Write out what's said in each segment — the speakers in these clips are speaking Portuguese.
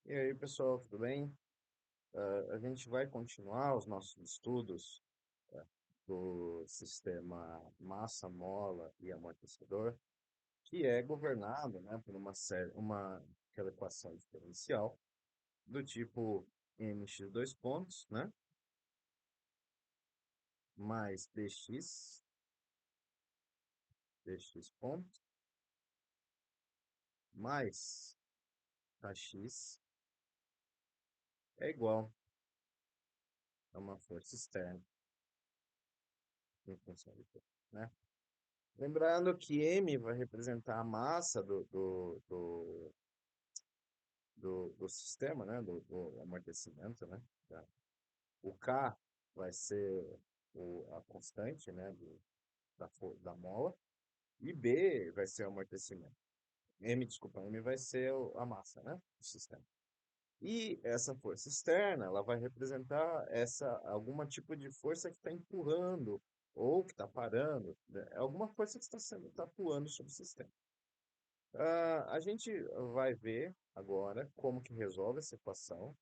E aí, pessoal, tudo bem? A gente vai continuar os nossos estudos do sistema massa, mola e amortecedor, que é governado, né, por uma série, aquela equação diferencial do tipo mx dois pontos, né, mais dx ponto, mais kx é igual a uma força externa em função de P, né? Lembrando que m vai representar a massa do sistema, né, do amortecimento, né? Tá? O K vai ser a constante, né, da mola, e B vai ser o amortecimento. Desculpa, M vai ser a massa, né, do sistema. E essa força externa, ela vai representar alguma tipo de força que está empurrando ou que está parando, né? É alguma força que está atuando sobre o sistema. A gente vai ver agora como que resolve essa equação,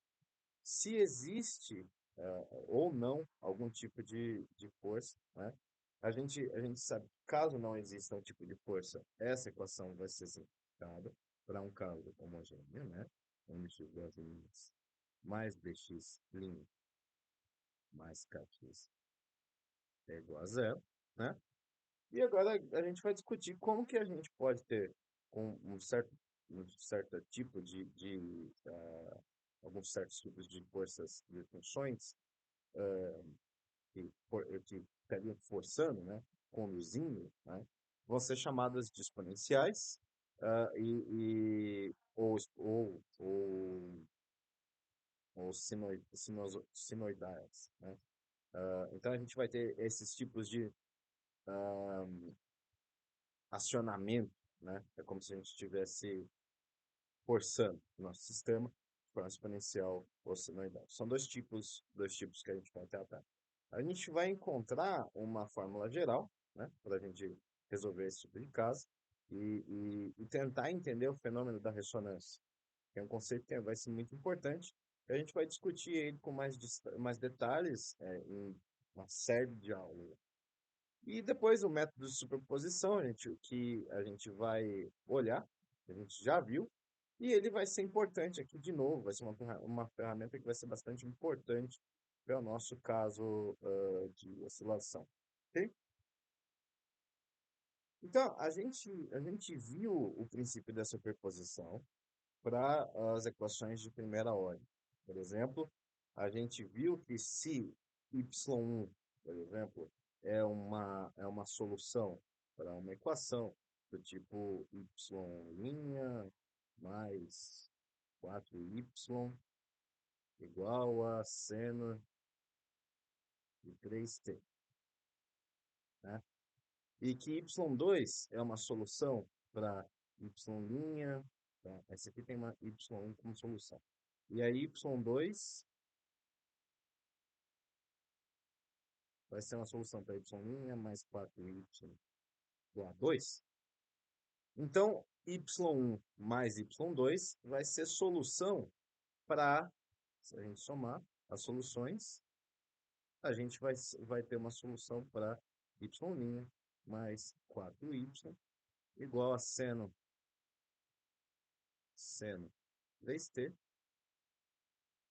se existe ou não algum tipo de força, né? A gente sabe que caso não exista um tipo de força, essa equação vai ser simplificada para um caso homogêneo, né? Mx duas linhas mais bx mais kx é igual a zero, né? E agora a gente vai discutir como que a gente pode ter com um certo tipo alguns certos tipos de forças de funções que estariam forçando, né, conduzindo, né, vão ser chamadas de exponenciais ou sinoidais, né? Então a gente vai ter esses tipos de acionamento, né? É como se a gente estivesse forçando o nosso sistema de forma exponencial ou senoidal. São dois tipos que a gente vai tratar. A gente vai encontrar uma fórmula geral, né, para a gente resolver esse tipo de caso e tentar entender o fenômeno da ressonância, que é um conceito que vai ser muito importante. A gente vai discutir ele com mais detalhes em uma série de aulas. E depois o método de superposição, que a gente vai olhar, que a gente já viu, e ele vai ser importante aqui de novo, vai ser uma ferramenta que vai ser bastante importante para o nosso caso de oscilação. Ok? Então, a gente viu o princípio da superposição para as equações de primeira ordem. Por exemplo, a gente viu que se y1, por exemplo, é uma solução para uma equação do tipo y' mais 4y igual a seno de 3t, né? E que y2 é uma solução para y', tá? Essa aqui tem uma y1 como solução. E aí y2 vai ser uma solução para y' mais 4y igual a 2. Então, y1 mais y2 vai ser solução para, se a gente somar as soluções, a gente vai ter uma solução para y' mais 4y igual a seno 3t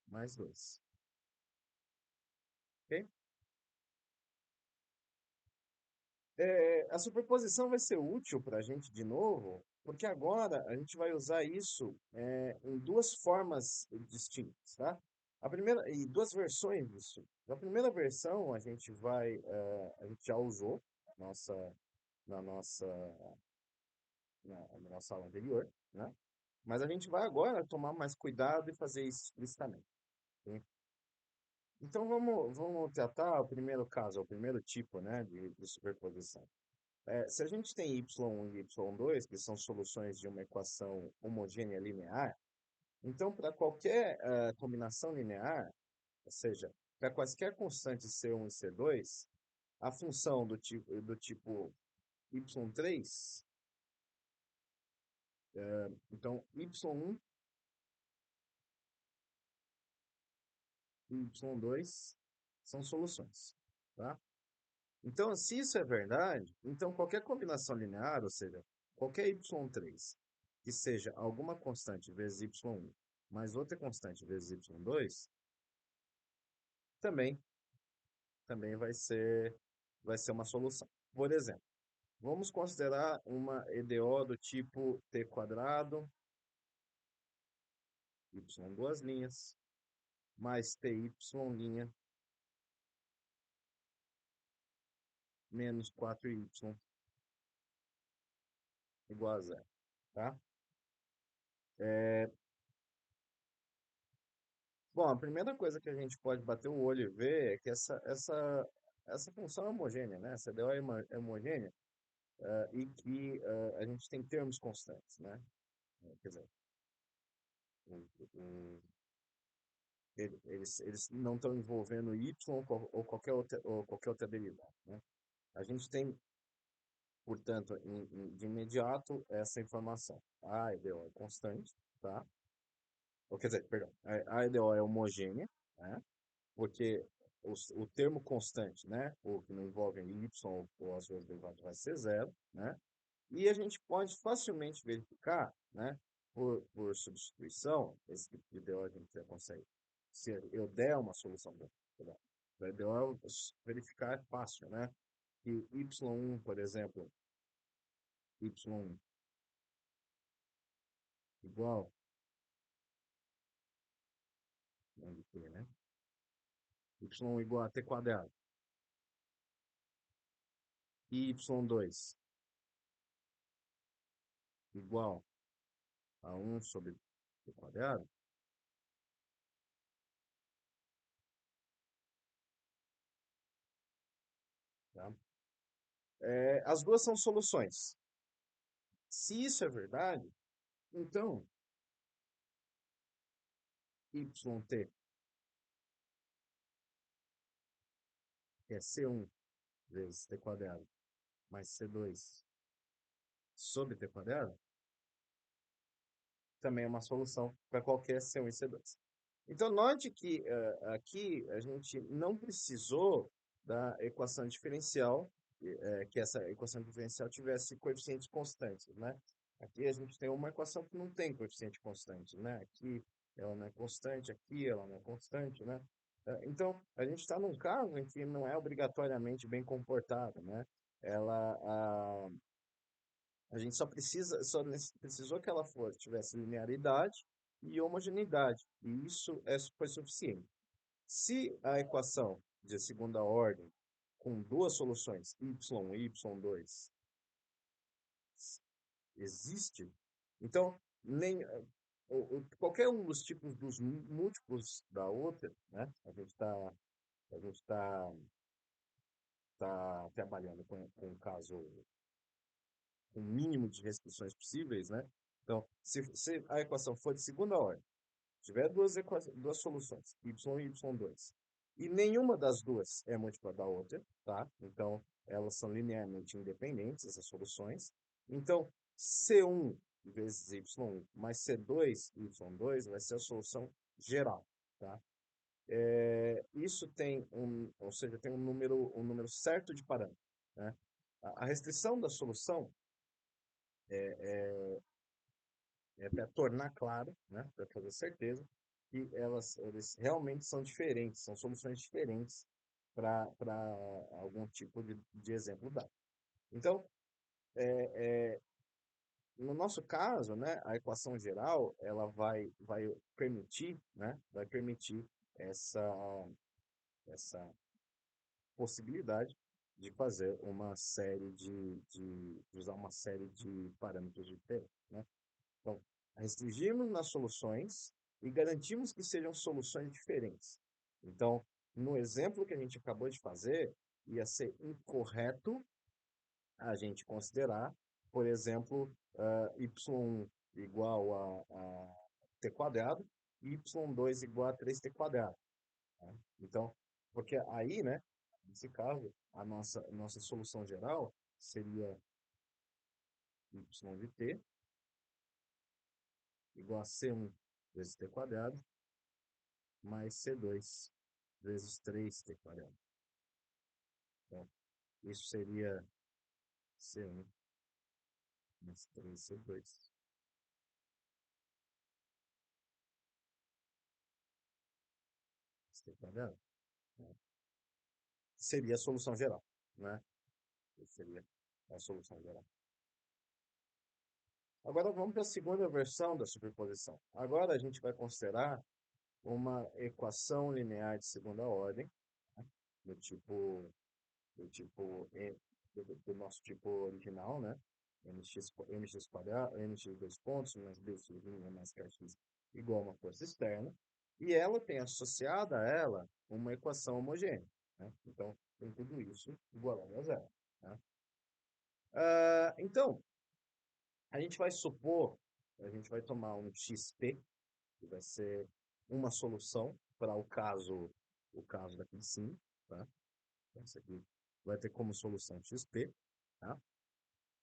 mais 2. Ok? A superposição vai ser útil para a gente de novo, porque agora a gente vai usar isso em duas formas distintas, tá? A primeira, e duas versões distintas. A primeira versão a gente já usou nossa, na nossa, na nossa aula anterior, né? Mas a gente vai agora tomar mais cuidado e fazer isso explicitamente. Ok? Então vamos tratar o primeiro caso, o primeiro tipo, né, de superposição. Se a gente tem y1 e y2, que são soluções de uma equação homogênea linear, então para qualquer combinação linear, ou seja, para quaisquer constantes C1 e C2, a função do tipo y3, então y1 e y2 são soluções, tá? Então, se isso é verdade, então qualquer combinação linear, ou seja, qualquer y3 que seja alguma constante vezes y1 mais outra constante vezes y2, também, também vai ser uma solução. Por exemplo, vamos considerar uma EDO do tipo t quadrado, y duas linhas, mais ty linha, menos 4y igual a zero, tá? Bom, a primeira coisa que a gente pode bater o olho e ver é que essa função é homogênea, né? Essa EDO é homogênea, e que a gente tem termos constantes, né? Quer dizer, o- o- eles não estão envolvendo y ou qualquer outra derivada, né? A gente tem, portanto, de imediato, essa informação. A EDO é constante, tá? Ou, quer dizer, perdão, a EDO é homogênea, né? Porque o termo constante, né, o que não envolve y ou as suas derivadas vai ser zero, né? E a gente pode facilmente verificar, né, por substituição, esse tipo de DO a gente já consegue. Se eu der uma solução da DO, verificar é fácil, né? Que y1, por exemplo, y1 igual, onde t, né? Y1 igual a t quadrado. E y2 igual a 1 sobre t quadrado, tá? As duas são soluções. Se isso é verdade, então yt, que é c1 vezes t quadrado, mais c2 sobre t quadrado, também é uma solução para qualquer C1 e C2. Então, note que aqui a gente não precisou da equação diferencial, que essa equação diferencial tivesse coeficientes constantes, né? Aqui a gente tem uma equação que não tem coeficiente constante, né? Aqui ela não é constante, aqui ela não é constante, né? Então, a gente está num caso em que não é obrigatoriamente bem comportada, né? Ela, a gente precisou que ela tivesse linearidade e homogeneidade, e isso foi suficiente. Se a equação de segunda ordem, com duas soluções, y e y2, existe, então qualquer um dos tipos dos múltiplos da outra, né? A gente está trabalhando com um caso com o mínimo de restrições possíveis, né? Então, se a equação for de segunda ordem, tiver duas soluções, y e y2, e nenhuma das duas é múltipla da outra, tá? Então, elas são linearmente independentes, essas soluções. Então, C1 vezes y1 mais C2 y2 vai ser a solução geral, tá? Isso tem ou seja, tem um número certo de parâmetros, né? A restrição da solução é para tornar claro, né, para fazer certeza que eles realmente são diferentes, são soluções diferentes para algum tipo de exemplo dado. Então, no nosso caso, né, a equação geral ela vai permitir essa, essa possibilidade de fazer uma série de usar uma série de parâmetros diferentes, né? Então, restringimos nas soluções e garantimos que sejam soluções diferentes. Então, no exemplo que a gente acabou de fazer, ia ser incorreto a gente considerar, por exemplo, y1 igual a t quadrado e y2 igual a 3t quadrado, né? Então, porque aí, né, nesse caso, a nossa solução geral seria y de t igual a c1 vezes t quadrado mais C2 vezes 3t². Então, isso seria C1 mais 3c2. T², né? Seria a solução geral, né? Seria a solução geral. Agora vamos para a segunda versão da superposição. Agora a gente vai considerar uma equação linear de segunda ordem, né? do tipo, do tipo do nosso tipo original, né? mx quadrado, mx dois pontos, mais bx mais kx igual a uma força externa. E ela tem associada a ela uma equação homogênea, né? Então, tem tudo isso igualado a zero, né? Então, a gente vai supor, a gente vai tomar um xp, que vai ser uma solução para o caso daqui de cima, tá? Então, isso aqui vai ter como solução xp, tá?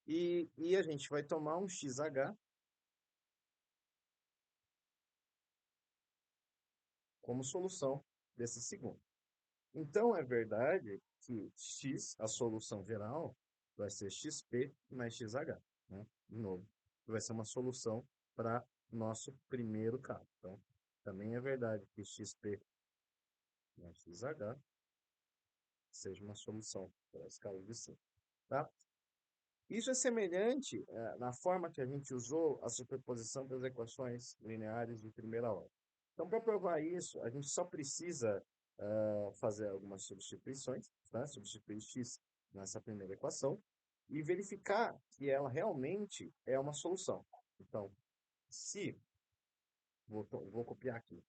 E a gente vai tomar um xh como solução desse segundo. Então, é verdade que x, a solução geral, vai ser xp mais xh, né? De novo, vai ser uma solução para nosso primeiro caso. Então, também é verdade que xp mais xh seja uma solução para esse caso de C, tá? Isso é semelhante na forma que a gente usou a superposição das equações lineares de primeira ordem. Então, para provar isso, a gente só precisa fazer algumas substituições, tá? Substituir x nessa primeira equação e verificar que ela realmente é uma solução. Então, se, vou copiar aqui,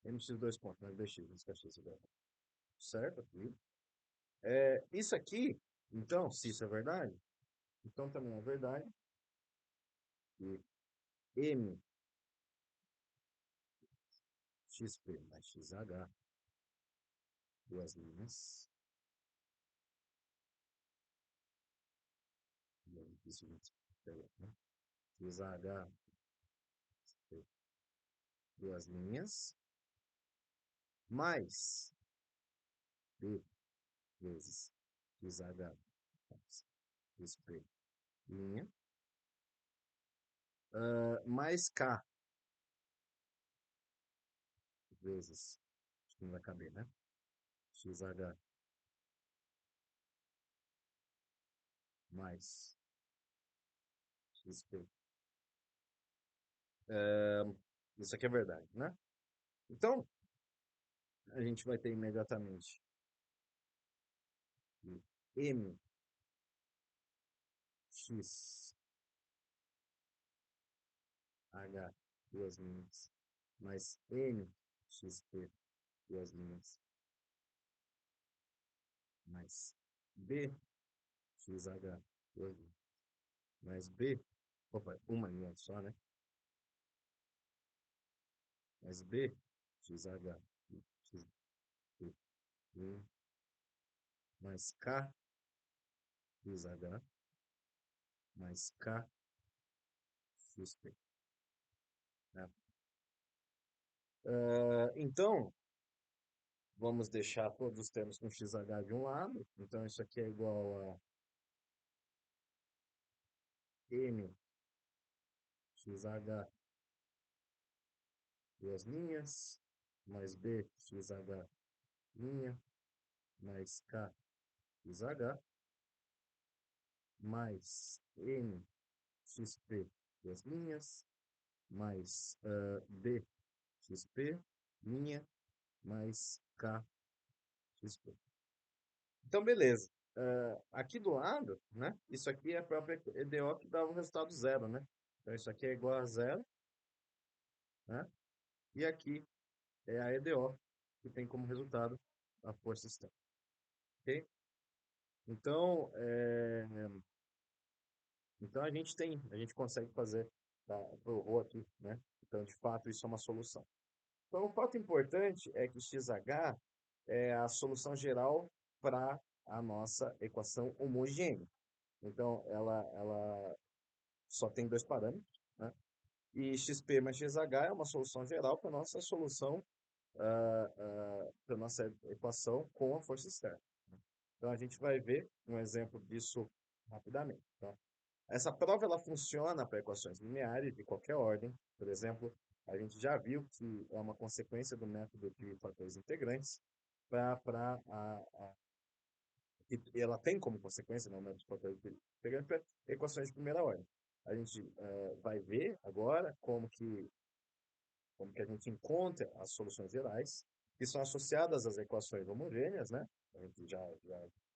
mx dois pontos, mais bx, mais kx igual a, certo? Aqui. Isso aqui, então, se isso é verdade, então também é verdade que m xp mais xh, duas linhas, xh, duas linhas, mais b vezes xh xp linha, mais k vezes, acho que não vai caber, né? xh mais xp. Isso aqui é verdade, né? Então, a gente vai ter imediatamente que m x h duas linhas mais n xp duas linhas mais b xh duas linhas mais b, opa, uma linha só, né? Mais b xh xp mais k xh mais k xp, né? Então, vamos deixar todos os termos com xh de um lado. Então, isso aqui é igual a m xh duas linhas, mais b xh linha, mais k xh, mais n xp duas linhas, mais b xp linha, mais k xp. Então, beleza. Aqui do lado, né? Isso aqui é a própria EDO que dá o resultado zero, né? Então, isso aqui é igual a zero, né? E aqui é a EDO, que tem como resultado a força externa, ok? Então, então a gente consegue fazer o rho aqui, né? Então, de fato, isso é uma solução. Então, o fato importante é que xh é a solução geral para a nossa equação homogênea. Então, ela só tem dois parâmetros, né? E XP mais XH é uma solução geral para a nossa solução, para a nossa equação com a força externa. Então, a gente vai ver um exemplo disso rapidamente. Tá? Essa prova ela funciona para equações lineares de qualquer ordem. Por exemplo, a gente já viu que é uma consequência do método de fatores integrantes para que ela tem como consequência, no método de fatores integrantes, para equações de primeira ordem. A gente vai ver agora como que a gente encontra as soluções gerais, que são associadas às equações homogêneas, né? A gente já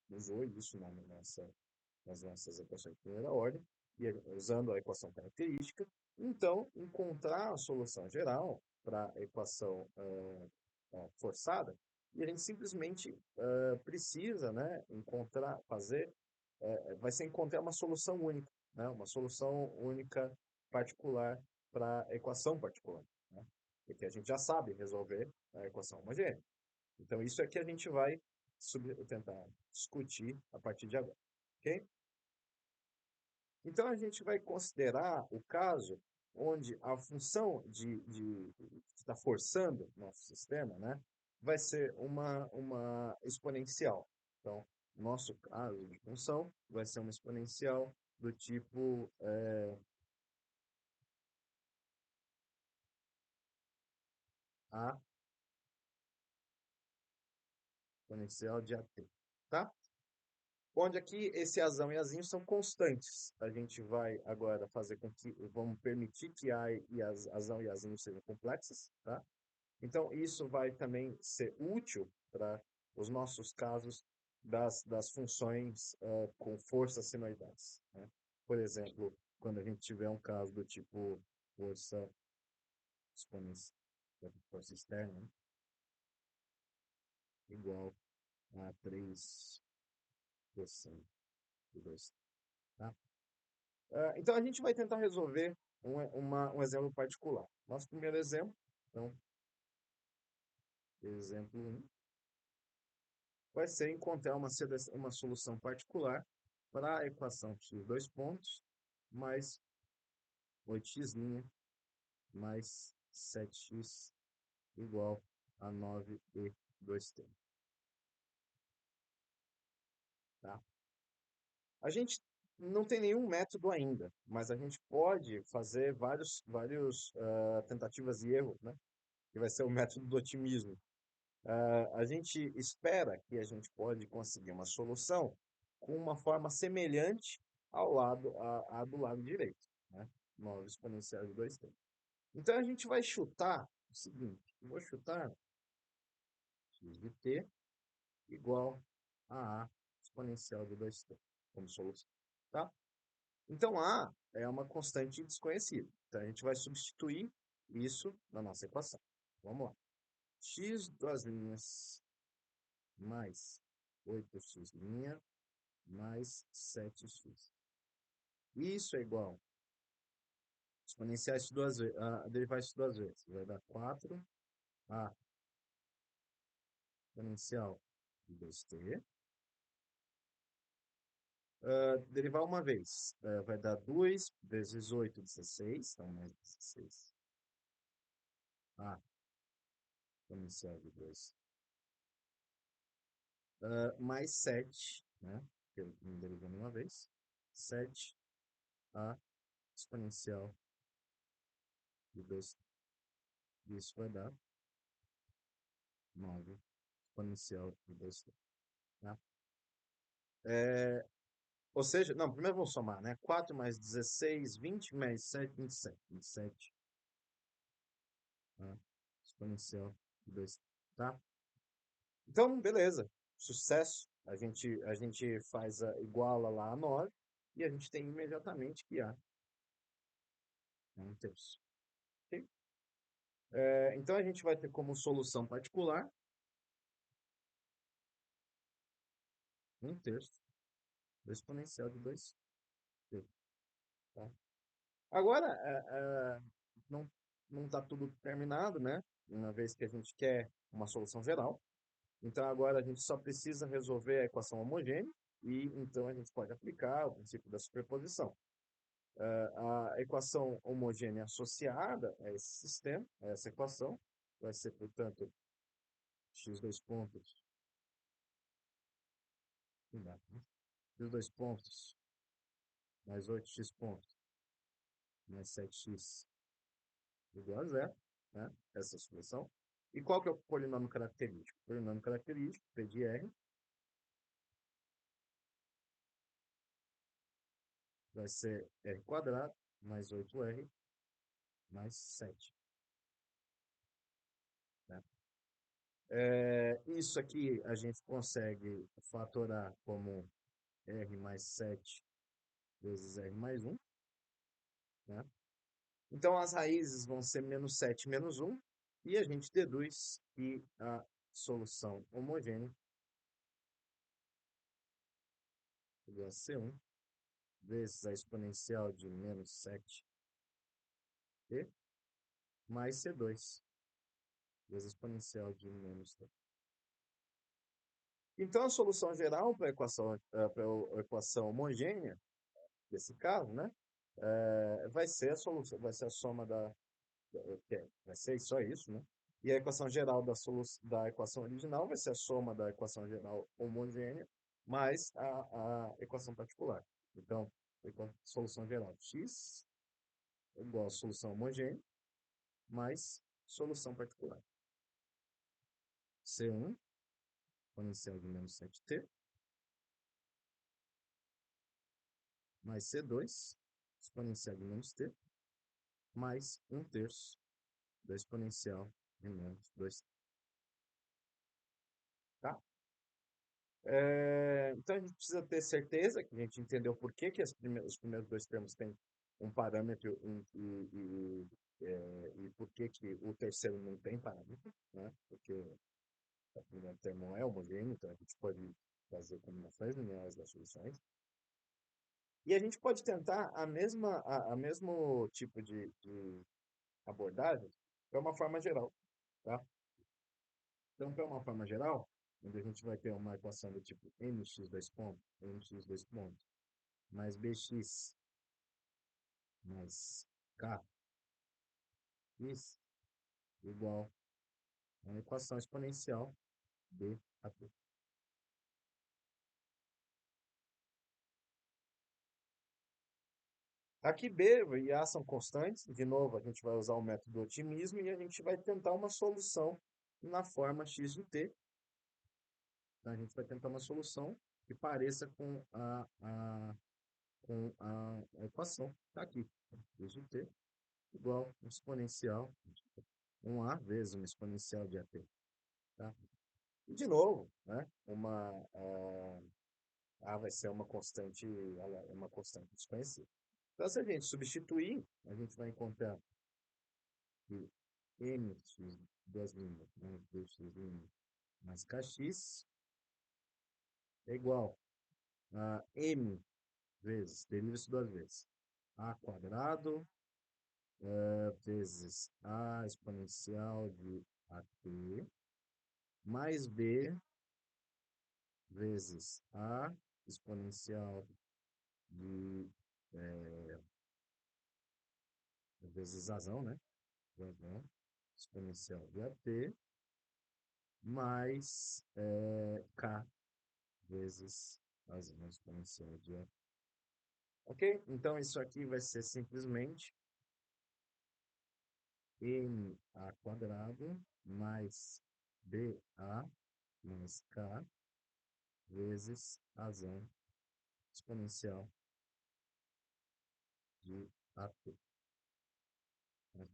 usou isso nas nossas equações de primeira ordem, e usando a equação característica. Então, encontrar a solução geral para a equação forçada, e a gente simplesmente precisa, né, encontrar, fazer, vai ser encontrar uma solução única, né, uma solução única particular para a equação particular, né, porque a gente já sabe resolver a equação homogênea. Então, isso é que a gente vai tentar discutir a partir de agora. Ok? Então, a gente vai considerar o caso onde a função que está forçando o nosso sistema, né, vai ser uma exponencial. Então, nosso caso de função vai ser uma exponencial do tipo a exponencial de at, tá? Onde aqui esse azão e azinho são constantes. A gente vai agora fazer com que, vamos permitir que a e azão e azinho sejam complexas, tá? Então, isso vai também ser útil para os nossos casos das funções com forças senoidais, né? Por exemplo, quando a gente tiver um caso do tipo força exponencial, força externa, né? Igual a 3% de 2, tá? Então, a gente vai tentar resolver um exemplo particular. Nosso primeiro exemplo, então, exemplo 1, vai ser encontrar uma solução particular para a equação x dois pontos mais 8x' mais 7x igual a 9e 2t. Tá? A gente não tem nenhum método ainda, mas a gente pode fazer vários tentativas e erros, né? Que vai ser o método do otimismo. A gente espera que a gente pode conseguir uma solução com uma forma semelhante à do lado direito, né? 9 exponencial de 2t. Então, a gente vai chutar o seguinte, eu vou chutar x de t igual a exponencial de 2t como solução, tá? Então, a é uma constante desconhecida. Então, a gente vai substituir isso na nossa equação. Vamos lá. X duas linhas mais 8x' mais 7x. Isso é igual a exponenciar isso duas vezes, a derivar isso duas vezes. Vai dar 4 a exponencial de 2t. Derivar uma vez, vai dar 2 vezes 8, 16. Então, mais 16 a exponencial de 2. Mais 7, né? Que eu me derivando uma vez. 7 a exponencial de 2. Isso vai dar 9 exponencial de 2. Tá? Ou seja, não, primeiro vamos somar, né? 4 mais 16, 20 mais 7, 27. 27 a exponencial de 2. Tá? Então, beleza. Sucesso. A gente faz iguala lá a 9 e a gente tem imediatamente que A é 1/3. Ok? Então, a gente vai ter como solução particular 1/3 do exponencial de 2. Tá? Agora, não não está tudo terminado, né? Uma vez que a gente quer uma solução geral. Então, agora a gente só precisa resolver a equação homogênea e então a gente pode aplicar o princípio da superposição. A equação homogênea associada a esse sistema, a essa equação, vai ser, portanto, x dois pontos, não dá, né? X dois pontos mais 8x pontos mais 7x igual a zero, né? Essa é a solução. E qual que é o polinômio característico? O polinômio característico, P de R, vai ser R quadrado mais 8R mais 7. Né? Isso aqui a gente consegue fatorar como R mais 7 vezes R mais 1. Né? Então, as raízes vão ser menos 7 menos 1. E a gente deduz que a solução homogênea igual a C1 vezes a exponencial de menos 7t mais C2 vezes a exponencial de menos t. Então, a solução geral para a equação homogênea, desse caso, né, vai ser a solução, vai ser a soma vai ser só isso, né? E a equação geral da equação original vai ser a soma da equação geral homogênea mais a equação particular. Então, solução geral x é igual a solução homogênea mais solução particular. C1, exponencial de menos 7t, mais C2, exponencial de menos t, mais 1/3 da exponencial de menos 2. Tá? Então a gente precisa ter certeza que a gente entendeu por que que os primeiros dois termos têm um parâmetro e por que que o terceiro não tem parâmetro, né? Porque o primeiro termo não é homogêneo, então a gente pode fazer combinações lineares das soluções. E a gente pode tentar a mesmo tipo de abordagem para uma forma geral, tá? Então, para uma forma geral, onde a gente vai ter uma equação do tipo mx dois pontos, mx dois pontos, mais bx mais k, isso igual a uma equação exponencial b a t. Aqui b e a são constantes, de novo, a gente vai usar o método do otimismo e a gente vai tentar uma solução na forma x de t. Então, a gente vai tentar uma solução que pareça com a equação que está aqui. X de t igual a exponencial 1a vezes uma exponencial de at. Tá? E, de novo, né, a vai ser uma constante desconhecida. Então, se a gente substituir, a gente vai encontrar que mx duas linhas, né, 2x mais kx é igual a m vezes, deriva isso duas vezes, a quadrado vezes a exponencial de at mais b vezes a exponencial de vezes razão, né? Razão, exponencial de at mais k vezes razão exponencial de at. Ok? Então, isso aqui vai ser simplesmente ma quadrado mais ba mais k vezes razão exponencial de at. Né?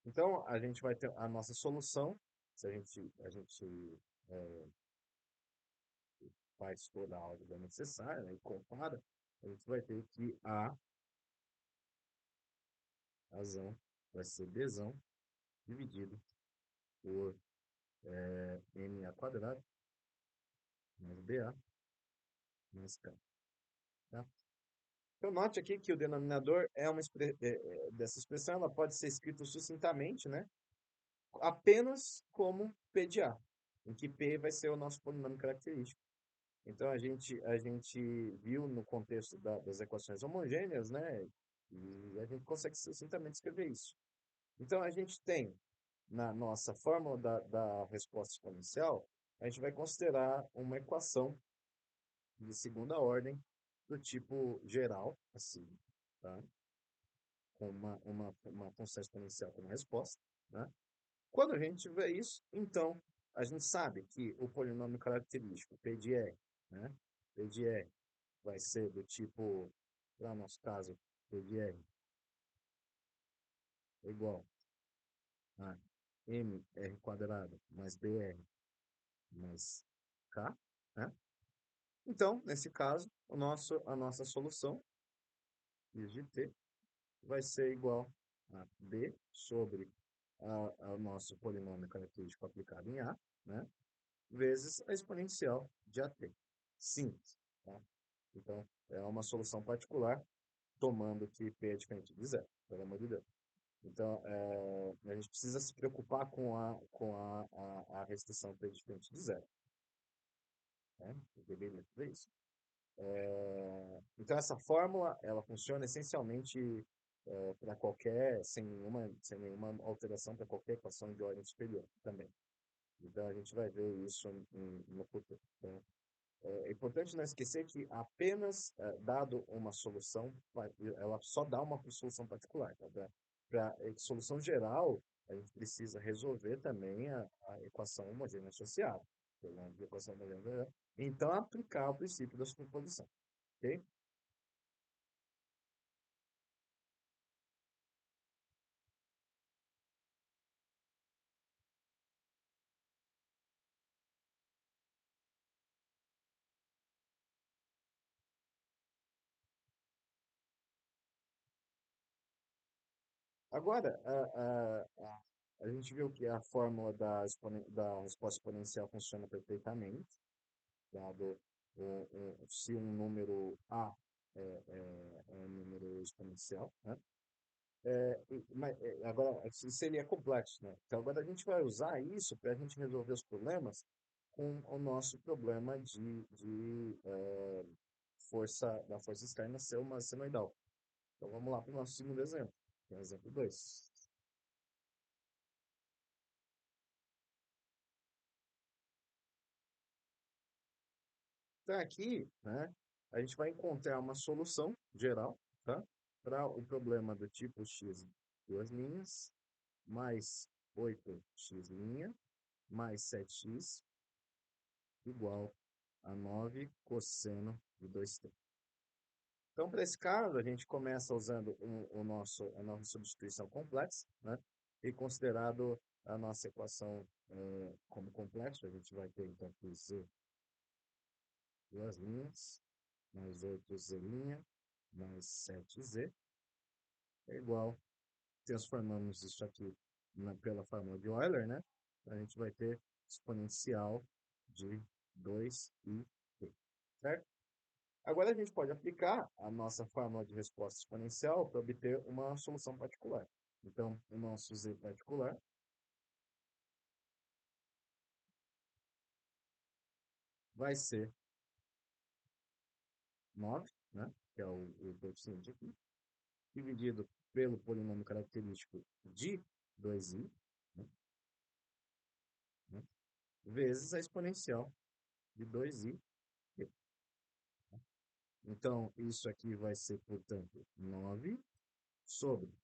Então, a gente vai ter a nossa solução, se a gente faz toda a álgebra necessária, né, e compara, a gente vai ter que a razão vai ser bzão dividido por ma quadrado mais ba mais k. Tá? Então, note aqui que o denominador dessa expressão ela pode ser escrito sucintamente, né? Apenas como P de A, em que P vai ser o nosso polinômio característico. Então, a gente viu no contexto das equações homogêneas, né? E a gente consegue sucintamente escrever isso. Então, a gente tem, na nossa fórmula da resposta exponencial, a gente vai considerar uma equação de segunda ordem do tipo geral, assim, tá? Com uma função exponencial como resposta, né? Quando a gente vê isso, então, a gente sabe que o polinômio característico, P de R, né? P de R vai ser do tipo, para o nosso caso, P de R é igual a mr quadrado mais br mais k, né? Então, nesse caso, a nossa solução, i de t, vai ser igual a b sobre o nosso polinômio característico aplicado em A, né? Vezes a exponencial de AT. Simples, tá? Então, é uma solução particular, tomando que P é diferente de zero, pelo amor de Deus. Então, a gente precisa se preocupar com a restrição P é diferente de zero, né? Eu deveria fazer isso. Então, essa fórmula, ela funciona essencialmente para qualquer, sem nenhuma alteração para qualquer equação de ordem superior também. Então, a gente vai ver isso no futuro. Então, é importante não esquecer que apenas dado uma solução, ela só dá uma solução particular. Tá? Para solução geral, a gente precisa resolver também a equação homogênea associada. A equação homogênea, então, aplicar o princípio da superposição. Ok? Agora, a gente viu que a fórmula da resposta exponencial funciona perfeitamente, dado se um número A é um número exponencial, né? Mas, agora, se ele é complexo, né? Então, agora a gente vai usar isso para a gente resolver os problemas com o nosso problema da força externa ser uma senoidal. Então, vamos lá para o nosso segundo exemplo, que é o exemplo 2. Então, aqui, né, a gente vai encontrar uma solução geral, tá? Para o problema do tipo x, duas linhas, mais 8x mais 7x igual a 9 cosseno de 2t. Então, para esse caso, a gente começa usando a nossa substituição complexa, né? E considerado a nossa equação como complexa, a gente vai ter, então, que z, duas linhas, mais 8z', mais 7z, é igual, transformamos isso aqui pela fórmula de Euler, né? A gente vai ter exponencial de 2i, certo? Agora a gente pode aplicar a nossa fórmula de resposta exponencial para obter uma solução particular. Então, o nosso z particular vai ser 9, né? Que é o coeficiente aqui, dividido pelo polinômio característico de 2i, né? Né? Vezes a exponencial de 2i. Então, isso aqui vai ser, portanto, 9 sobre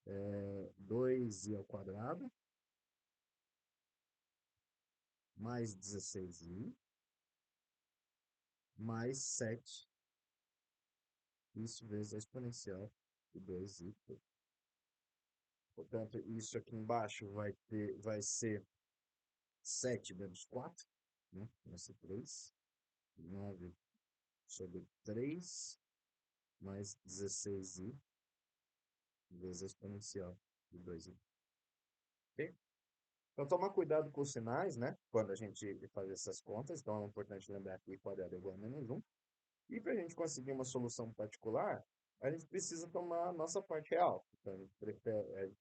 2i ao quadrado, mais 16i, mais 7, isso vezes a exponencial de 2i. Portanto, isso aqui embaixo vai ser 7 menos 4, né? Vai ser 3. 9 sobre 3 mais 16i vezes a exponencial de 2i. Ok? Então, tomar cuidado com os sinais, né? Quando a gente faz essas contas. Então, é importante lembrar que quadrado é igual a menos 1. E para a gente conseguir uma solução particular, a gente precisa tomar a nossa parte real. Então, a gente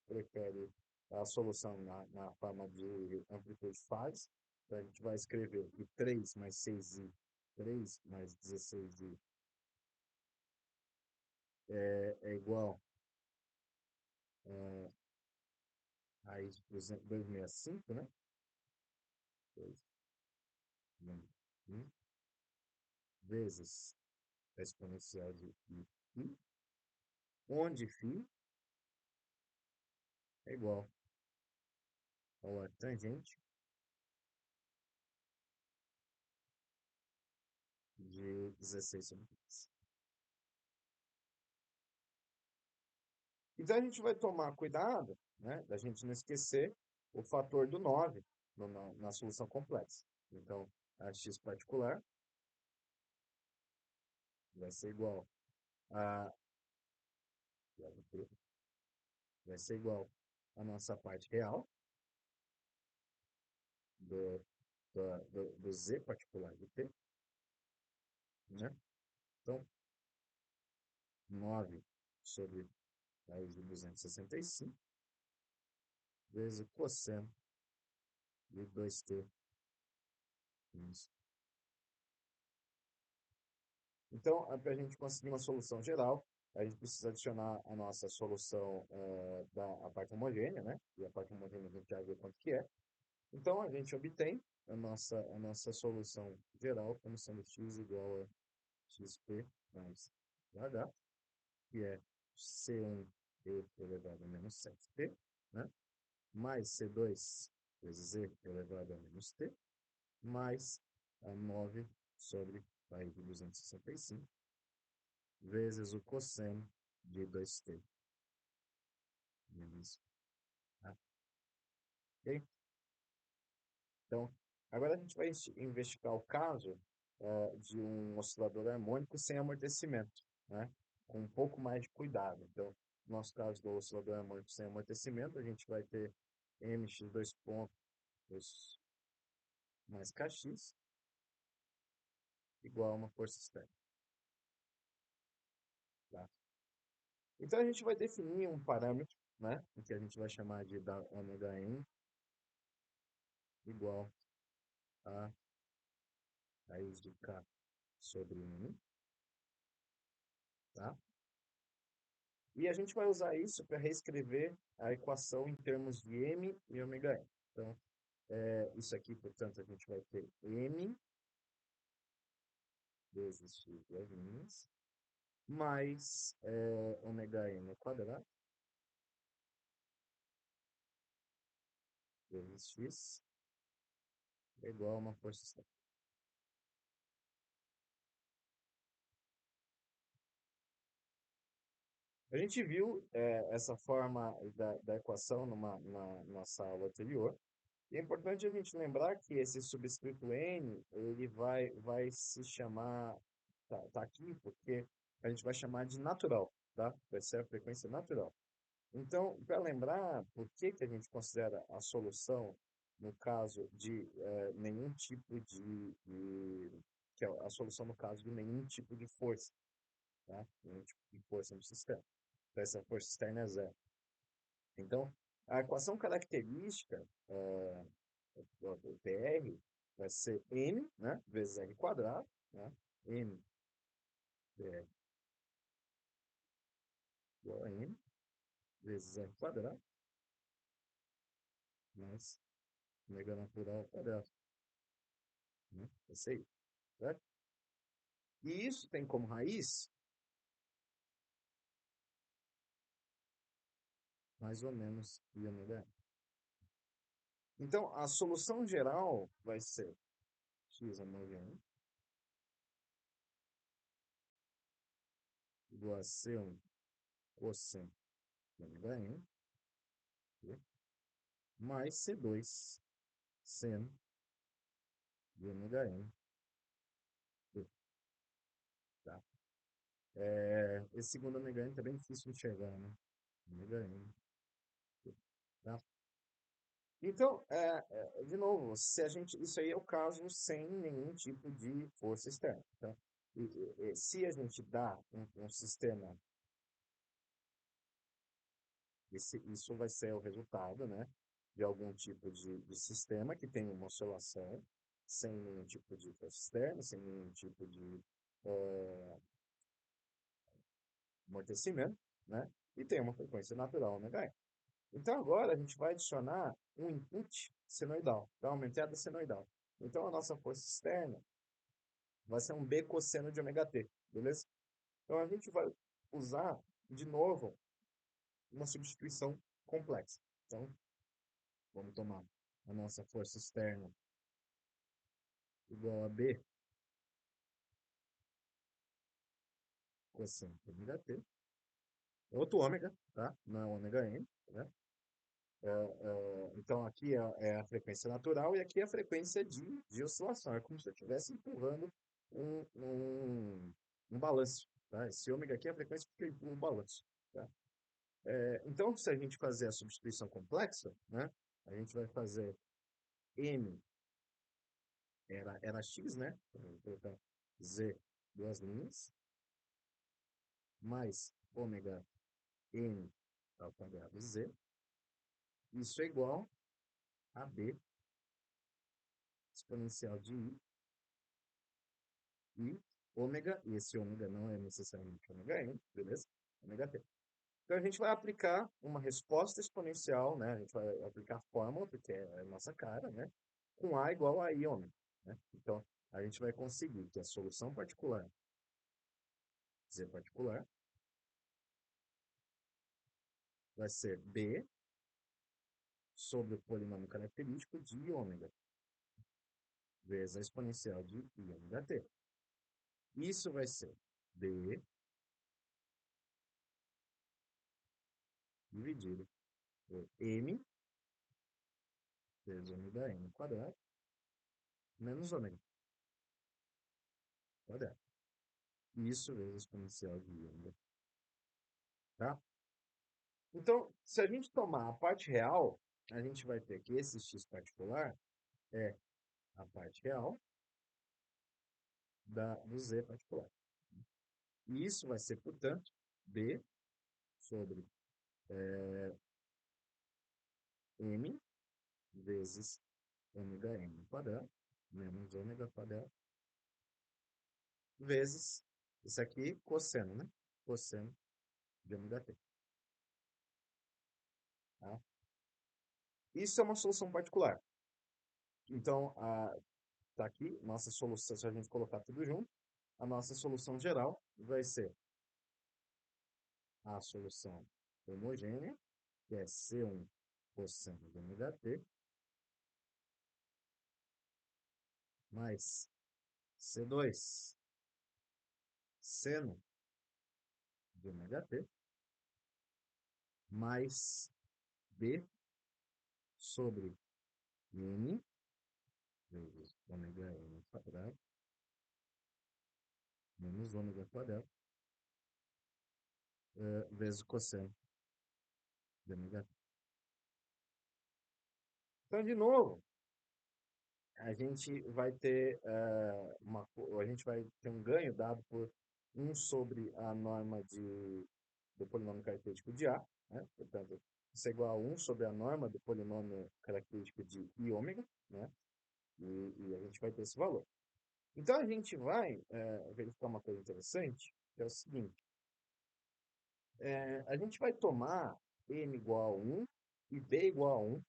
prefere a solução na forma de amplitude fase. Então, a gente vai escrever que 3 mais 6i, 3 mais 16i é igual a raiz de 265, né? 2,65 vezes a exponencial de φ, onde φ é igual ao tangente de 16 sobre 3. Então a gente vai tomar cuidado, né, da gente não esquecer o fator do 9 na solução complexa. Então, a x particular vai ser igual a vai ser igual à nossa parte real do, do z particular de t, né? Então, 9 sobre raiz de 265 vezes o cosseno de 2t. Então, para a gente conseguir uma solução geral, a gente precisa adicionar a nossa solução da parte homogênea, né? E a parte homogênea a gente já viu quanto que é. Então, a gente obtém a nossa solução geral como sendo x igual a xp mais h, que é C1e elevado a menos 7t, né? Mais C2 vezes e elevado a menos t, mais a 9 sobre raiz de 265 vezes o cosseno de 2t menos a. Ok? Então, agora a gente vai investigar o caso de um oscilador harmônico sem amortecimento, né? Com um pouco mais de cuidado. Então, no nosso caso do oscilador harmônico sem amortecimento, a gente vai ter mx dois pontos mais kx igual a uma força externa. Tá? Então, a gente vai definir um parâmetro, né? Que a gente vai chamar de ômega igual a raiz de k sobre 1, tá? E a gente vai usar isso para reescrever a equação em termos de m e ômega n. Então, isso aqui, portanto, a gente vai ter m vezes x vezes mais ômega n ao quadrado vezes x é igual a uma força externa. A gente viu essa forma da equação na nossa aula anterior. E é importante a gente lembrar que esse subscrito n, ele vai se chamar, tá aqui porque a gente vai chamar de natural, tá? Vai ser a frequência natural. Então, para lembrar por que que a gente considera a solução no caso de nenhum tipo que é a solução no caso de nenhum tipo de força, tá? Nenhum tipo de força no sistema. Então, essa força externa é zero. Então, a equação característica do PR vai ser n, né, vezes r quadrado, né? N PR igual a n vezes r quadrado mais ômega natural ao quadrado, né? Esse aí, certo? E isso tem como raiz mais ou menos i ômega n. Então, a solução geral vai ser x ômega n igual a C1 cosseno de ômega n, ok? Mais C2 seno de ômega n, tá? Esse segundo ômega n tá bem difícil de enxergar, né? Ômega n, tá? Então, de novo, se a gente, isso aí é o caso sem nenhum tipo de força externa, tá? Se a gente dá um sistema, isso vai ser o resultado, né, de algum tipo de sistema que tem uma oscilação sem nenhum tipo de força externa, sem nenhum tipo amortecimento, né? E tem uma frequência natural ômega n. Então agora a gente vai adicionar um input senoidal, então aumentada senoidal. Então a nossa força externa vai ser um B cosseno de ômega t, beleza? Então a gente vai usar de novo uma substituição complexa. Então vamos tomar a nossa força externa igual a B cosseno de ômega t, outro ômega, tá? Não é ômega n, né? Então, aqui é a frequência natural e aqui é a frequência de oscilação. É como se eu estivesse empurrando um, um, um balanço. Tá? Esse ômega aqui é a frequência que empurra um balanço. Tá? Então, se a gente fazer a substituição complexa, né, a gente vai fazer M era X, né? Vou colocar Z, duas linhas, mais ômega N ao quadrado Z. Isso é igual a B exponencial de I ômega, e esse ômega não é necessariamente ômega n, beleza? Ômega t. Então a gente vai aplicar uma resposta exponencial, né? A gente vai aplicar a fórmula, porque é a nossa cara, né? Com A igual a I ômega, né? Então a gente vai conseguir que a solução particular, Z particular, vai ser B sobre o polinômio característico de I ômega, vezes a exponencial de I ômega t. Isso vai ser B dividido por M vezes ômega n quadrado menos ômega quadrado. Isso vezes a exponencial de ômega. Tá? Então, se a gente tomar a parte real, a gente vai ter que esse x particular é a parte real do z particular. E isso vai ser, portanto, b sobre m vezes ômega n quadrado, menos ômega quadrado, vezes, isso aqui, cosseno, né? Cosseno de ômega t. Tá? Isso é uma solução particular. Então, tá aqui, nossa solução, se a gente colocar tudo junto, a nossa solução geral vai ser a solução homogênea, que é C1 cosseno de ômega t, mais C2 seno de ômega t, mais B sobre N vezes ômega n quadrado, menos ômega quadrado, vezes o cosseno de ômega t. Então, de novo, a gente vai ter a gente vai ter um ganho dado por 1 sobre a norma do polinômio característico de A, né? Portanto, isso é igual a 1 sobre a norma do polinômio característico de I ômega, né? E a gente vai ter esse valor. Então, a gente vai verificar uma coisa interessante, que é o seguinte, a gente vai tomar n igual a 1 e b igual a 1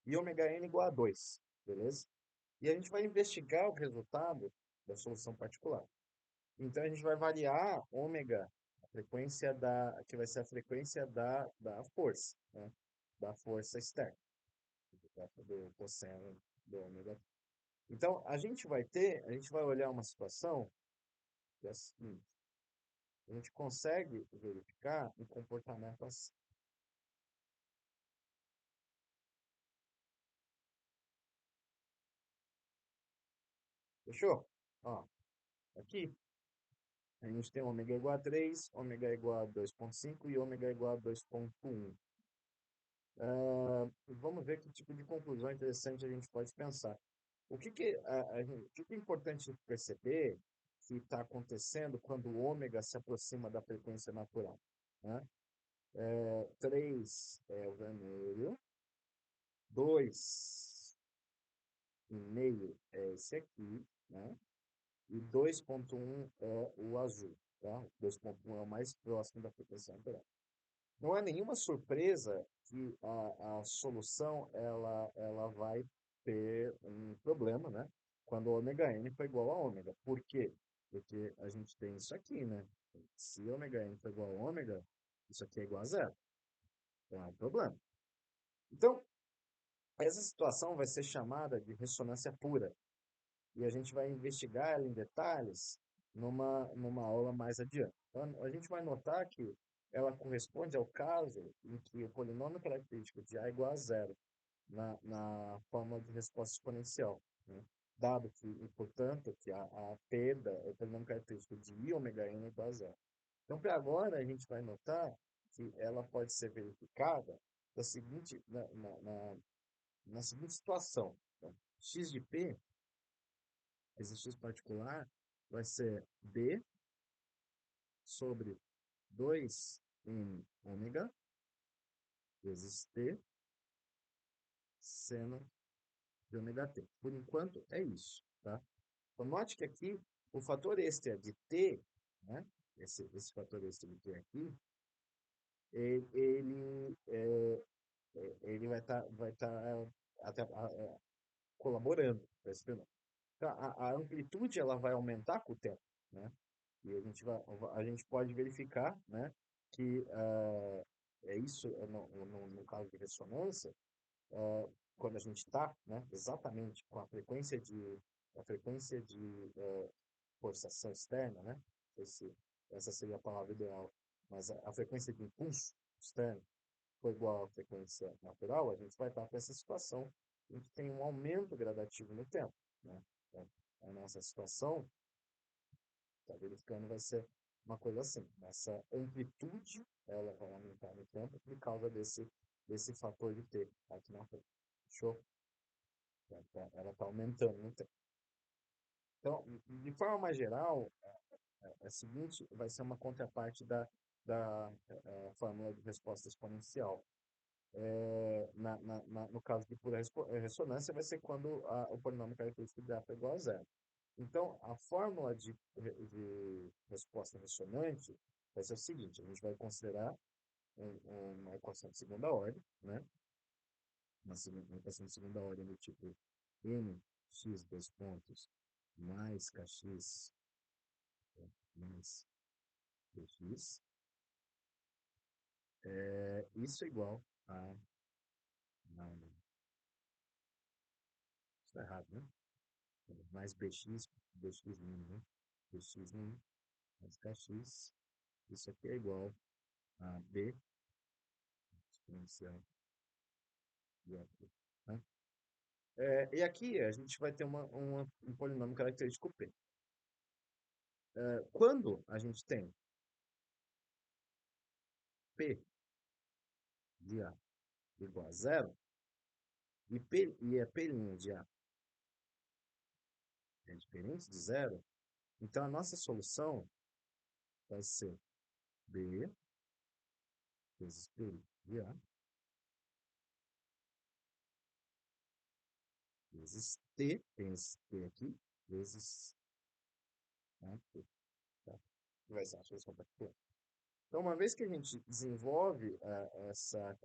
e ômega n igual a 2, beleza? E a gente vai investigar o resultado da solução particular. Então, a gente vai variar ômega, a frequência que vai ser a frequência da força, né? Da força externa, do cosseno do ômega. Então, a gente vai olhar uma situação que é a seguinte, a gente consegue verificar um comportamento assim. Fechou? Ó, aqui a gente tem ômega igual a 3, ômega igual a 2,5 e ômega igual a 2,1. Vamos ver que tipo de conclusão interessante a gente pode pensar. O que que é importante perceber que está acontecendo quando o ômega se aproxima da frequência natural, né? 3 é o vermelho, 2,5 é esse aqui, né? E 2,1 é o azul. tá? 2,1 é o mais próximo da frequência natural. Não é nenhuma surpresa que a solução ela vai ter um problema, né? Quando o ômega n for igual a ômega. Por quê? Porque a gente tem isso aqui, né? Se ômega n for igual a ômega, isso aqui é igual a zero. Então é um problema. Então, essa situação vai ser chamada de ressonância pura. E a gente vai investigar ela em detalhes numa aula mais adiante. Então, a gente vai notar que ela corresponde ao caso em que o polinômio característico de A é igual a zero na fórmula de resposta exponencial, né? Dado que, e, portanto, que a perda é o polinômio característico de I ômega n é igual a zero. Então, para agora, a gente vai notar que ela pode ser verificada da seguinte, na seguinte situação. Então, x de p, esse x particular, vai ser b sobre 2 em ômega vezes t seno de ômega t. Por enquanto, é isso, tá? Então, note que aqui o fator extra de t, né? Esse fator extra de t aqui, ele vai estar colaborando para esse fenômeno. Então, a amplitude ela vai aumentar com o tempo, né? E a gente pode verificar, né, que é isso no caso de ressonância, quando a gente está, né, exatamente com a frequência de forçação externa, né? Essa seria a palavra ideal, mas a frequência de impulso externo for igual à frequência natural, a gente vai estar com essa situação em que tem um aumento gradativo no tempo, né? Então, a nossa situação, está verificando, vai ser uma coisa assim. Essa amplitude, ela vai aumentar no tempo por causa desse fator de T aqui na frente. Fechou? Ela está aumentando no tempo. Então, de forma mais geral, é o seguinte, vai ser uma contraparte da fórmula de resposta exponencial. No caso de pura ressonância, vai ser quando o polinômio característico de é igual a zero. Então, a fórmula de resposta ressonante vai ser o seguinte: a gente vai considerar uma equação de segunda ordem, né? Uma equação de segunda ordem do tipo mx dois pontos mais kx mais bx. Isso é igual a. Não, isso está errado, né? Mais bx mínimo, né? Bx mínimo mais kx. Isso aqui é igual a b exponencial de a, né? E aqui a gente vai ter um polinômio característico P. Quando a gente tem P de A igual a zero, e a P' de A é diferente de zero, então a nossa solução vai ser B vezes P de A vezes T, tem esse T aqui, vezes, né, T, tá? Que vai ser a solução particular. Então, uma vez que a gente desenvolve essa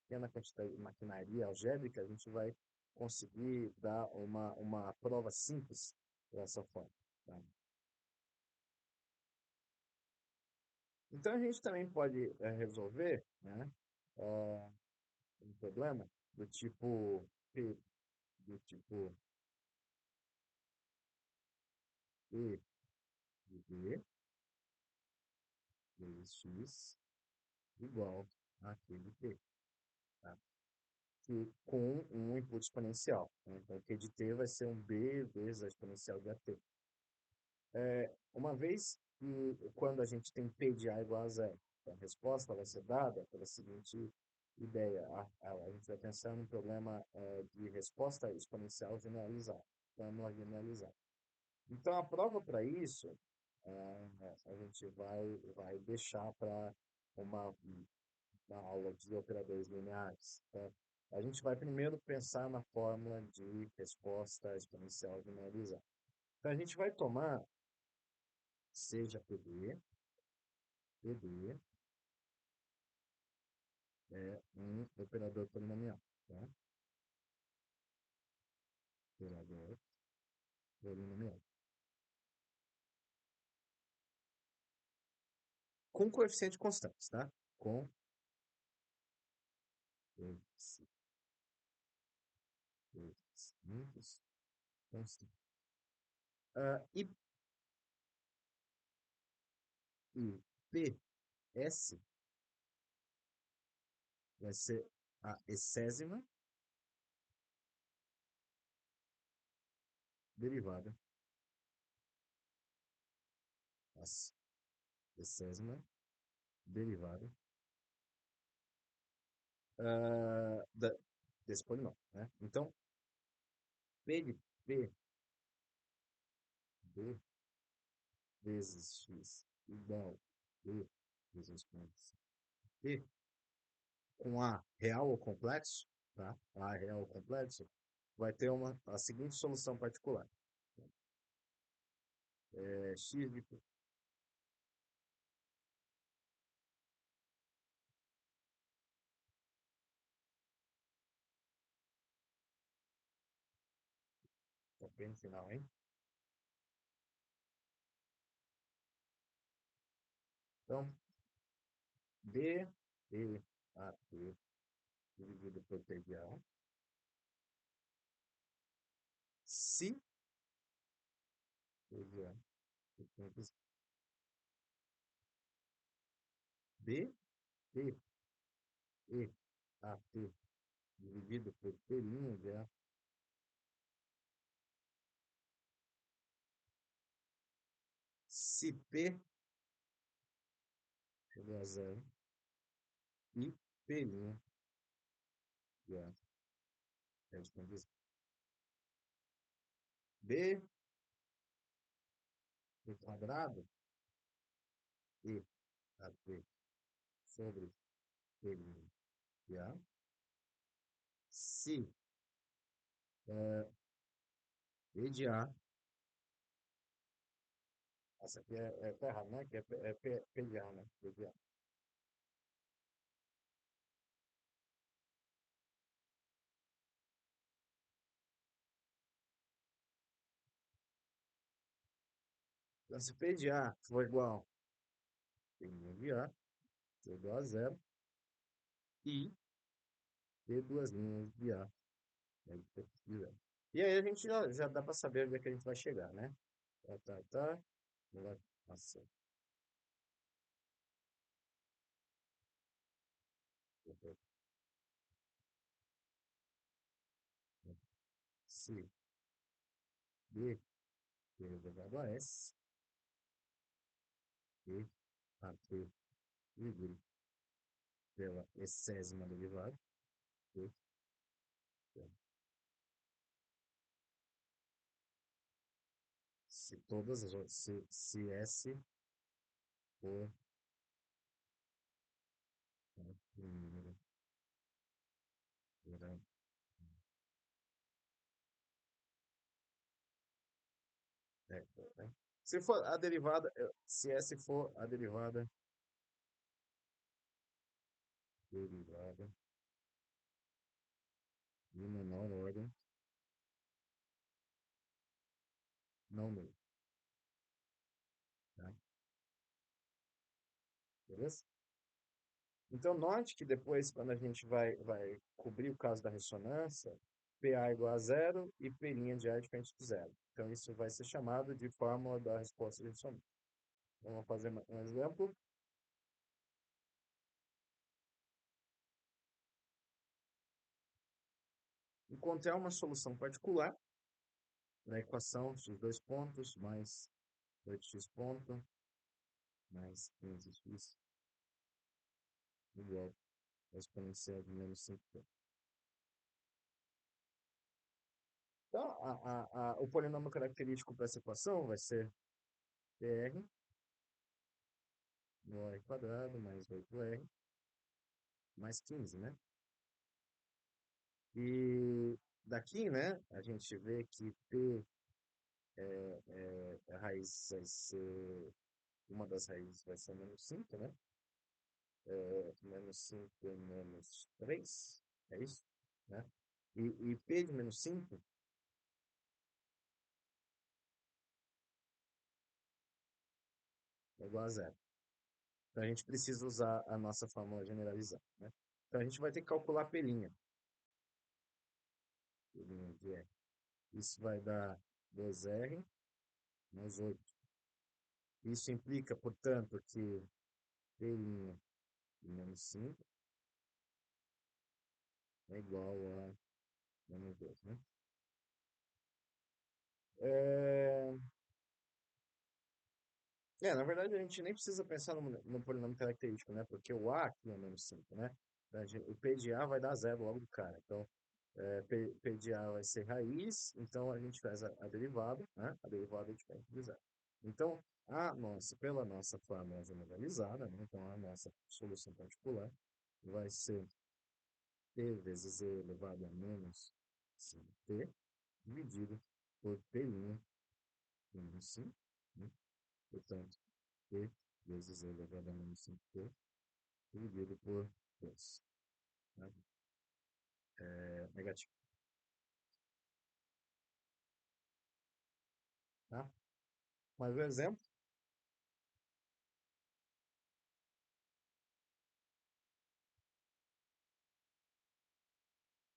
pequena quantidade de maquinaria algébrica, a gente vai conseguir dar uma prova simples dessa forma, tá? Então, a gente também pode resolver, né, eh, um problema do tipo P, do tipo P de V vezes X igual àquele P, tá? Com um input exponencial, né? Então, o Q de t vai ser um B vezes a exponencial de AT. Uma vez que, quando a gente tem P de A igual a zero, a resposta vai ser dada pela seguinte ideia. A gente vai pensar num problema de resposta exponencial generalizada, fórmula generalizada. Então, a prova para isso, a gente vai deixar para uma, uma aula de operadores lineares, tá? A gente vai primeiro pensar na fórmula de resposta exponencial generalizada. Então, a gente vai tomar seja PD é um operador polinomial, tá? Operador polinomial. Com coeficiente constantes, tá? Com coeficientes constantes. E PS vai ser a essésima derivada. A essésima derivada desse polinômio, né? Então, P de P B vezes X igual B vezes P com A real ou complexo, tá? A real ou complexo, vai ter a seguinte solução particular. X de P. Tá bem no final, hein? Então, B, B, A, P, dividido por P de A. Se P de A, B, P, E, A, P, dividido por P' de A. Se P igual a zero e P' de A é de condição. B, ao quadrado, E, A, P, sobre P' de A. Se E de A, essa aqui tá errado, né? Que P de A, né? P de A. Então, se P de A for igual a P de A, for igual a zero, e P duas linhas de A, né? De zero. E aí a gente já dá para saber onde é que a gente vai chegar, né? Tá. Nossa, se B elevado a S, e a P dividido pela essésima derivada, e, se todas as outras, se S for número grande, né? Se for a derivada, se S for a derivada de menor ordem, não nulo, tá? Beleza? Então, note que depois, quando a gente vai cobrir o caso da ressonância, PA igual a zero e P' de A é diferente de zero. Então, isso vai ser chamado de fórmula da resposta de ressonância. Então, vamos fazer um exemplo. Encontrar uma solução particular da equação x2 pontos mais 8x ponto mais 15x igual a exponencial de menos 5. Então, o polinômio característico para essa equação vai ser PR no r quadrado mais 8r mais 15, né? E daqui, né, a gente vê que P a raiz vai ser uma das raízes vai ser menos 5, né? Menos 5 e menos 3, é isso? Né? E P de menos 5 é igual a zero. Então a gente precisa usar a nossa fórmula generalizada, né? Então a gente vai ter que calcular P', P' de R. Isso vai dar 2R mais 8. Isso implica, portanto, que P' de menos 5 é igual a menos 2, né? É, na verdade, a gente nem precisa pensar no polinômio característico, né? Porque o A aqui é menos 5, né? Então, o P de A vai dar zero logo do cara. Então, P de A vai ser raiz, então a gente faz a derivada, né? A derivada é diferente de zero. Então, pela nossa fórmula generalizada, né? Então a nossa solução particular vai ser P vezes E elevado a menos 5T dividido por P' menos 5, né? Portanto, P vezes E elevado a menos 5T dividido por 2, né? É negativo, tá? Mais um exemplo.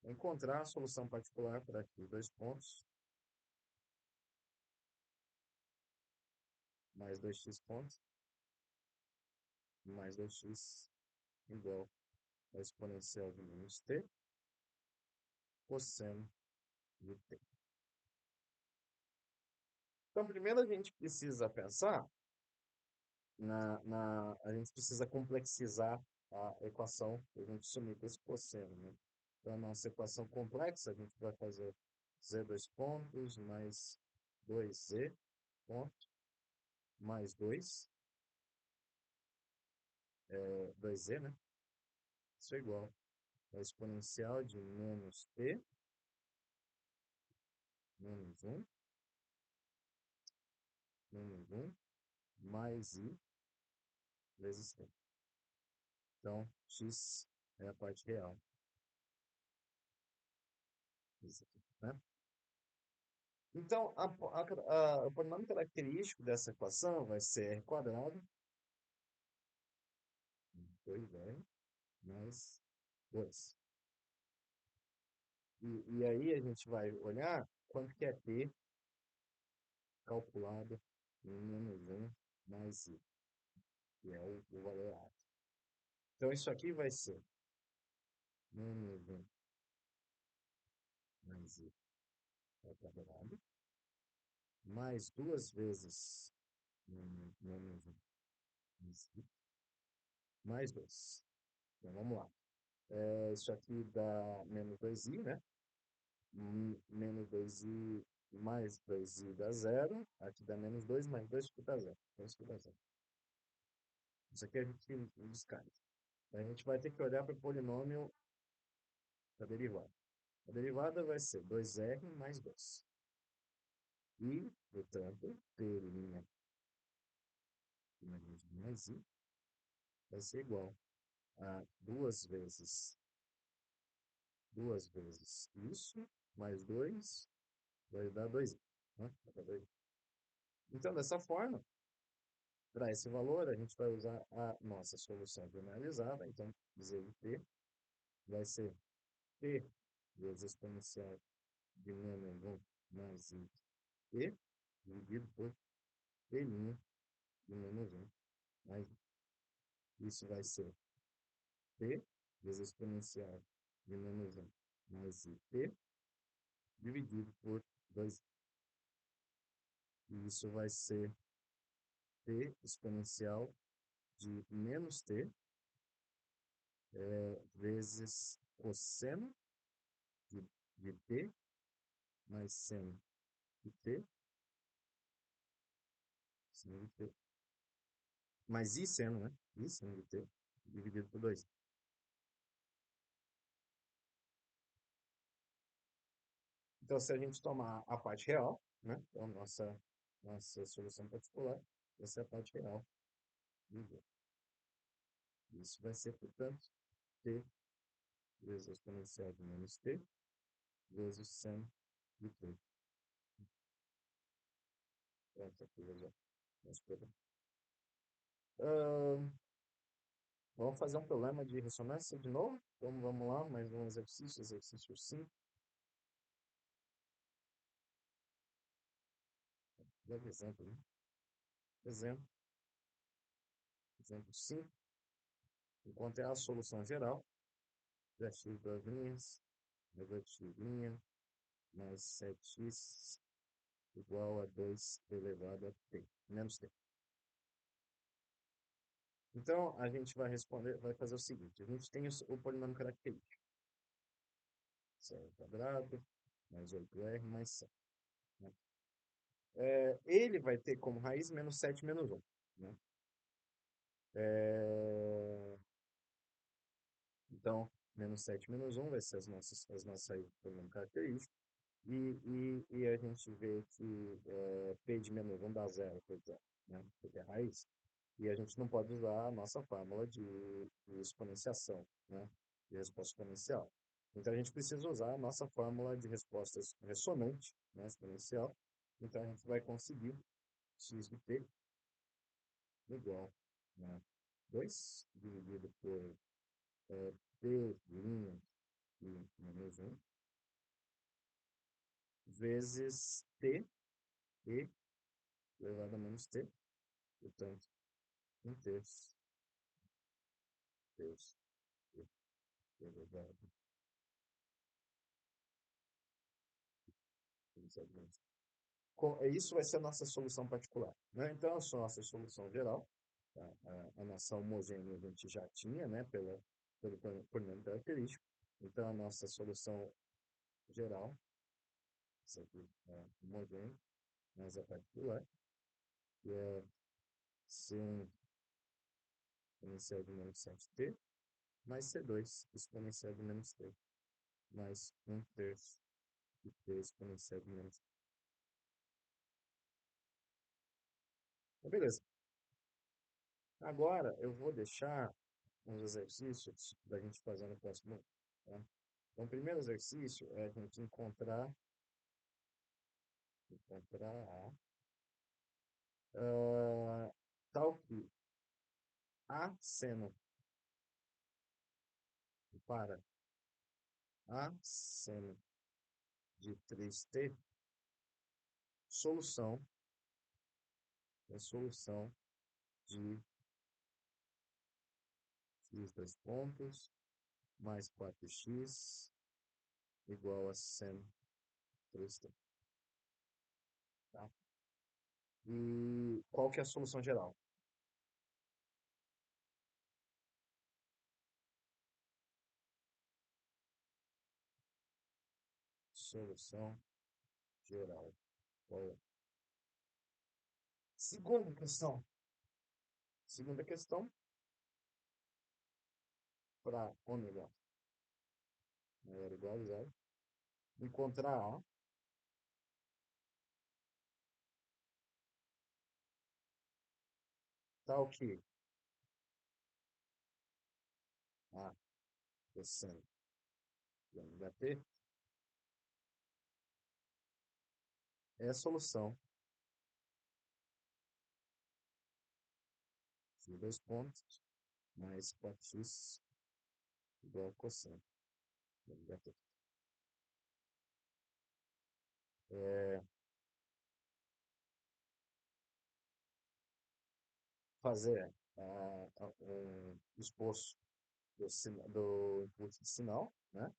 Encontrar a solução particular para aqui, dois pontos, mais 2x pontos, mais 2x igual a exponencial de menos t, cosseno de t. Então, primeiro a gente precisa pensar a gente precisa complexizar a equação para a gente sumir com esse cosseno, né? Então, a nossa equação complexa, a gente vai fazer z dois pontos mais 2z ponto mais 2z, né? Isso é igual a exponencial de menos t menos menos 1 mais i vezes t. Então, x é a parte real. Isso aqui, né? Então, o polinômio característico dessa equação vai ser r quadrado, 2r, mais 2. E aí a gente vai olhar quanto que é t calculado em menos 1 mais i, que é o valor A. Então, isso aqui vai ser menos 1 mais i ao quadrado, mais duas vezes menos 1 mais i, mais 2. Então, vamos lá. Isso aqui dá menos 2i, né? Menos 2i mais 2i dá zero. Aqui dá menos 2 mais 2 fica dá zero. Então, isso fica zero. Isso aqui a gente descarta. A gente vai ter que olhar para o polinômio da derivada. A derivada vai ser 2r mais 2. E, portanto, P' mais i vai ser igual a duas vezes isso, mais 2 vai dar 2i. Né? Vai dar 2i. Então, dessa forma, para esse valor, a gente vai usar a nossa solução generalizada. Então, dizer de t vai ser t vezes exponencial de menos 1 mais i t dividido por t' de menos 1 mais i. Isso vai ser t vezes exponencial de menos 1 mais i t dividido por 2. E isso vai ser t exponencial de menos t vezes cosseno de t mais seno de t, seno de t, mais i seno, né? I seno de t dividido por 2. Então, se a gente tomar a parte real, né? Então, nossa solução particular, essa é a parte real igual. Isso vai ser, portanto, t vezes a exponencial de menos t vezes 100 de t. Pronto, aqui eu já. Mas, vamos fazer um problema de ressonância de novo? Então, vamos lá, mais um exercício, exercício 5. Deve exemplo, né? Exemplo, exemplo 5. Encontre a solução geral da x duas linhas, vezes x' mais 7x igual a 2 elevado a t, menos t. Então, a gente vai responder, vai fazer o seguinte: a gente tem o polinômio característico, c ao quadrado, mais 8r, mais 100. Né? Ele vai ter como raiz menos 7 menos 1. Né? É, então, menos 7 menos 1 vai ser as nossas saídas do polinômio característico. E a gente vê que P de menos 1 dá zero, por exemplo, né? Porque é raiz. E a gente não pode usar a nossa fórmula de exponenciação, né? De resposta exponencial. Então, a gente precisa usar a nossa fórmula de resposta ressonante, né? Exponencial. Então, a gente vai conseguir x de t igual a 2 dividido por t' e menos 1 vezes t e elevado a menos t, portanto, 1/3, terço, e elevado a menos. Isso vai ser a nossa solução particular. Né? Então, a nossa solução geral, tá? A nossa homogênea a gente já tinha, né? Pelo polinômio característico. Então, a nossa solução geral, isso aqui é homogênea, mas é particular, que é C1 exponencial de menos 7t, mais C2 exponencial de menos t, mais 1/3 de t exponencial de menos t. Então, beleza. Agora, eu vou deixar uns exercícios para a gente fazer no próximo. Tá? Então, o primeiro exercício é a gente encontrar tal que A seno para A seno de 3t, solução, é solução de x dois pontos mais 4x igual a seno 3t. Tá? E qual que é a solução geral? Solução geral. Qual é? Segunda questão. Segunda questão, para ômega maior ou igual a zero, encontrar A tal que A cosseno de ômega t é a solução de dois pontos mais 4x igual a cosseno de ômega t. Fazer um esboço do impulso de sinal, né?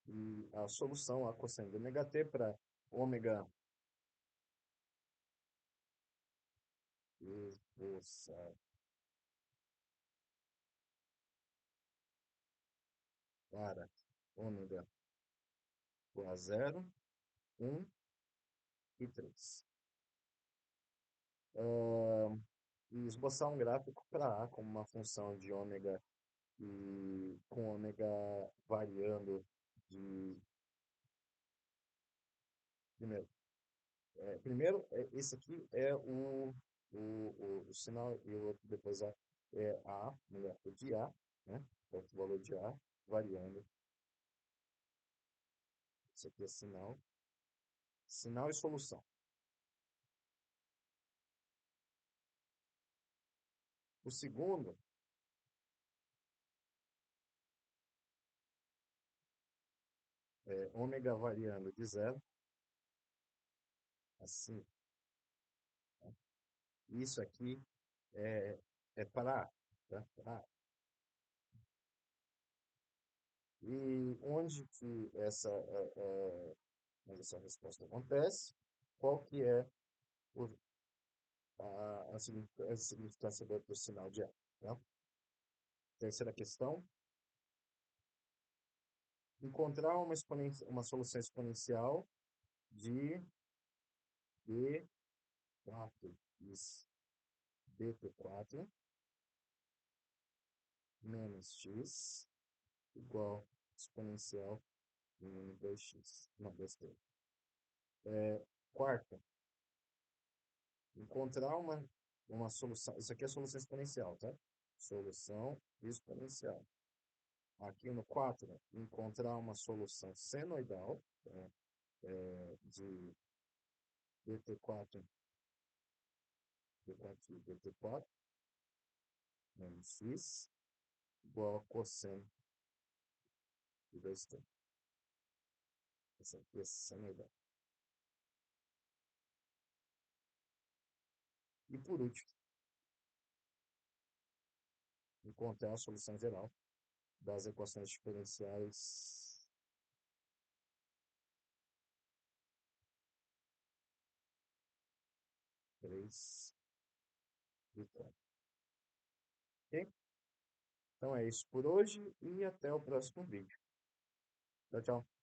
E a solução, a cosseno de ômega t para ômega esboçar para ômega igual a 0, 1 e 3. E esboçar um gráfico para A como uma função de ômega e com ômega variando de... Primeiro, esse aqui é o sinal e o outro depois é A, molécula de A, né? Porta o valor de A, variando. Isso aqui é sinal. Sinal e solução. O segundo é ômega variando de zero, assim. Isso aqui é para A, tá? Para A. E onde que onde essa resposta acontece? Qual que é o, a significância do sinal de A, tá? Terceira questão, encontrar uma solução exponencial de B4, isso, bt4 menos x igual exponencial em 2x. Não, besteira. Quarta, encontrar uma solução. Isso aqui é solução exponencial, tá? Solução exponencial. Aqui no 4, encontrar uma solução senoidal, tá? De bt4, bt4 e bt4 menos x igual a cosseno de 2t. Essa aqui é senoidal. E por último, encontrar a solução geral das equações diferenciais 3 e 4. Ok? Então é isso por hoje e até o próximo vídeo. Tchau, tchau.